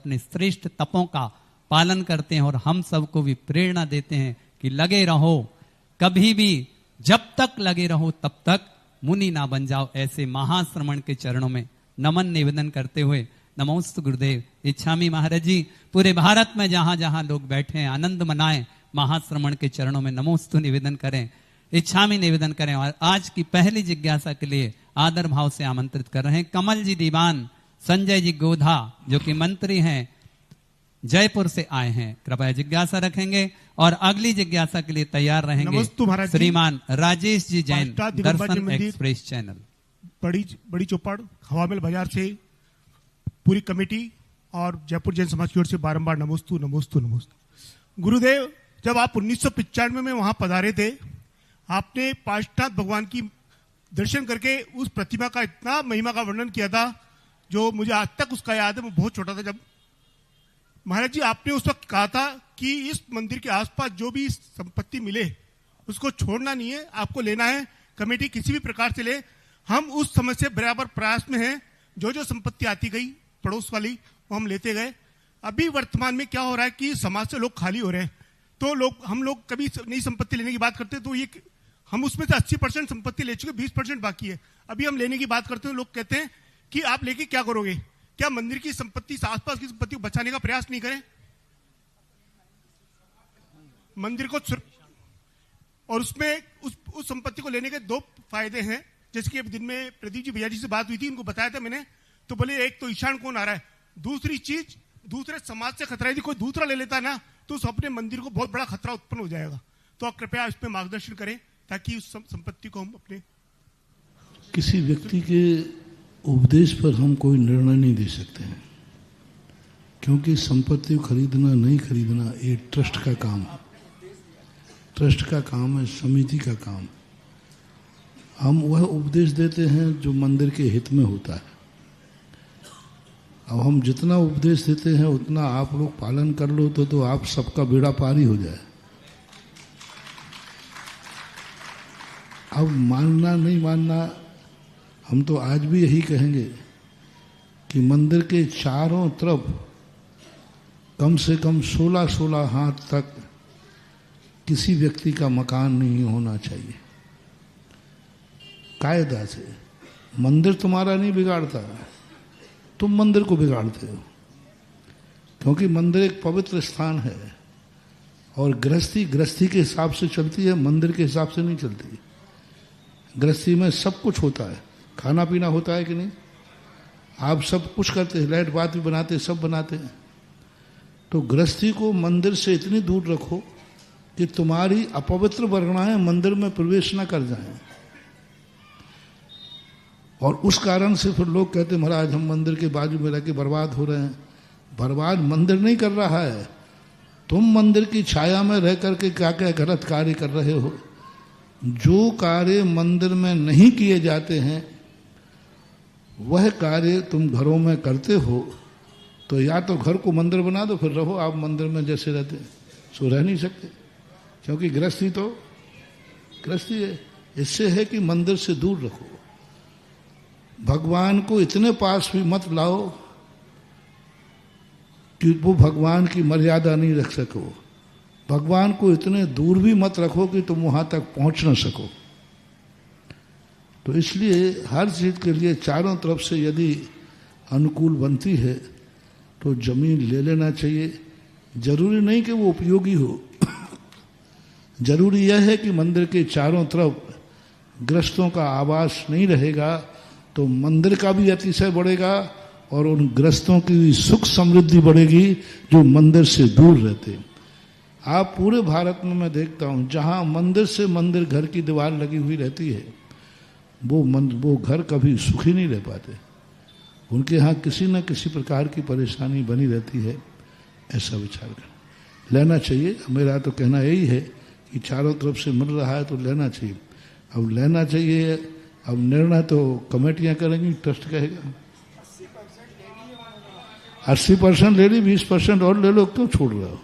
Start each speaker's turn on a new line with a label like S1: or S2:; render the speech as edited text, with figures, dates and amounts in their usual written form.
S1: अपने श्रेष्ठ तपों का पालन करते हैं और हम सबको भी प्रेरणा देते हैं कि लगे रहो, कभी भी जब तक लगे रहो तब तक मुनि ना बन जाओ। ऐसे महाश्रमण के चरणों में नमन निवेदन करते हुए नमोस्तु गुरुदेव। इच्छामी महाराज जी पूरे भारत में जहां जहां लोग बैठे हैं आनंद मनाएं, महाश्रमण के चरणों में नमोस्तु निवेदन करें, इच्छामी निवेदन करें। और आज की पहली जिज्ञासा के लिए आदर भाव से आमंत्रित कर रहे हैं कमल जी दीवान, संजय जी गोधा जो कि मंत्री हैं, जयपुर से आए हैं, कृपया जिज्ञासा रखेंगे। और अगली जिज्ञासा के लिए तैयार रहेंगे श्रीमान राजेश जी जैन, दर्शन एक्सप्रेस चैनल,
S2: बड़ी चौपड़, हवामेल बाजार से पूरी कमेटी और जयपुर जैन समाज की ओर से बारंबार नमोस्तु नमोस्तु नमोस्तु। गुरुदेव, जब आप 1995 में वहां पधारे थे, आपने पांचनाथ भगवान की दर्शन करके उस प्रतिमा का इतना महिमा का वर्णन किया था जो मुझे आज तक उसका याद है। मैं बहुत छोटा था जब। महाराज जी, आपने उस वक्त कहा था कि इस मंदिर के आसपास जो भी संपत्ति मिले उसको छोड़ना नहीं है, आपको लेना है, कमेटी किसी भी प्रकार से ले। हम उस समय से बराबर प्रयास में हैं, जो जो संपत्ति आती गई पड़ोस वाली वो हम लेते गए। अभी वर्तमान में क्या हो रहा है कि समाज से लोग खाली हो रहे हैं, तो हम लोग कभी नई संपत्ति लेने की बात करते हैं तो ये हम उसमें से 80% संपत्ति ले चुके, 20% बाकी है। अभी हम लेने की बात करते हैं, लोग कहते हैं कि आप लेके क्या करोगे, क्या मंदिर की संपत्ति से आसपास की संपत्ति को बचाने का प्रयास नहीं करें, मंदिर को। और उसमें उस संपत्ति को लेने के दो फायदे हैं। जैसे कि दिन में प्रदीप जी भैया जी से बात हुई थी, उनको बताया था मैंने, तो बोले एक तो ईशान कौन आ रहा है, दूसरी चीज दूसरे समाज से खतरा, यदि कोई दूसरा ले लेता ना तो उस अपने मंदिर को बहुत बड़ा खतरा उत्पन्न हो जाएगा। तो आप कृपया इस पर मार्गदर्शन करें ताकि उस संपत्ति को हम अपने।
S3: किसी व्यक्ति के उपदेश पर हम कोई निर्णय नहीं दे सकते हैं, क्योंकि संपत्ति को खरीदना नहीं खरीदना ये ट्रस्ट का काम है, ट्रस्ट का काम है, समिति का काम। हम वह उपदेश देते हैं जो मंदिर के हित में होता है। अब हम जितना उपदेश देते हैं उतना आप लोग पालन कर लो तो आप सबका बेड़ा पार ही हो जाए। अब मानना नहीं मानना, हम तो आज भी यही कहेंगे कि मंदिर के चारों तरफ कम से कम 16-16 हाथ तक किसी व्यक्ति का मकान नहीं होना चाहिए, कायदा से। मंदिर तुम्हारा नहीं बिगाड़ता, तुम मंदिर को बिगाड़ते हो, क्योंकि मंदिर एक पवित्र स्थान है और गृहस्थी के हिसाब से चलती है, मंदिर के हिसाब से नहीं चलती। गृहस्थी में सब कुछ होता है, खाना पीना होता है कि नहीं, आप सब कुछ करते हैं, लाइट बात भी बनाते, सब बनाते हैं। तो गृहस्थी को मंदिर से इतनी दूर रखो कि तुम्हारी अपवित्र वर्गणाएं मंदिर में प्रवेश न कर जाएं। और उस कारण से फिर लोग कहते महाराज हम मंदिर के बाजू में रह के बर्बाद हो रहे हैं। बर्बाद मंदिर नहीं कर रहा है, तुम मंदिर की छाया में रह करके क्या क्या गलत कार्य कर रहे हो। जो कार्य मंदिर में नहीं किए जाते हैं वह कार्य तुम घरों में करते हो, तो या तो घर को मंदिर बना दो, फिर रहो आप मंदिर में जैसे रहते, सो रह नहीं सकते, क्योंकि गृहस्थी तो गृहस्थी है। इससे है कि मंदिर से दूर रखो, भगवान को इतने पास भी मत लाओ कि वो भगवान की मर्यादा नहीं रख सको, भगवान को इतने दूर भी मत रखो कि तुम वहां तक पहुंच ना सको। तो इसलिए हर चीज के लिए चारों तरफ से यदि अनुकूल बनती है तो जमीन ले लेना चाहिए। जरूरी नहीं कि वो उपयोगी हो, जरूरी यह है कि मंदिर के चारों तरफ गृहस्थों का आवास नहीं रहेगा तो मंदिर का भी अतिशय बढ़ेगा और उन गृहस्थों की भी सुख समृद्धि बढ़ेगी जो मंदिर से दूर रहते। आप पूरे भारत में मैं देखता हूं जहां मंदिर से मंदिर घर की दीवार लगी हुई रहती है वो घर कभी सुखी नहीं रह पाते, उनके यहाँ किसी न किसी प्रकार की परेशानी बनी रहती है। ऐसा विचार कर लेना चाहिए। मेरा तो कहना यही है कि चारों तरफ से मिल रहा है तो लेना चाहिए। अब लेना चाहिए, अब निर्णय तो कमेटियां करेंगी, ट्रस्ट कहेगा। 80% ले ली, 20% और ले लो, क्यों छोड़ रहे हो?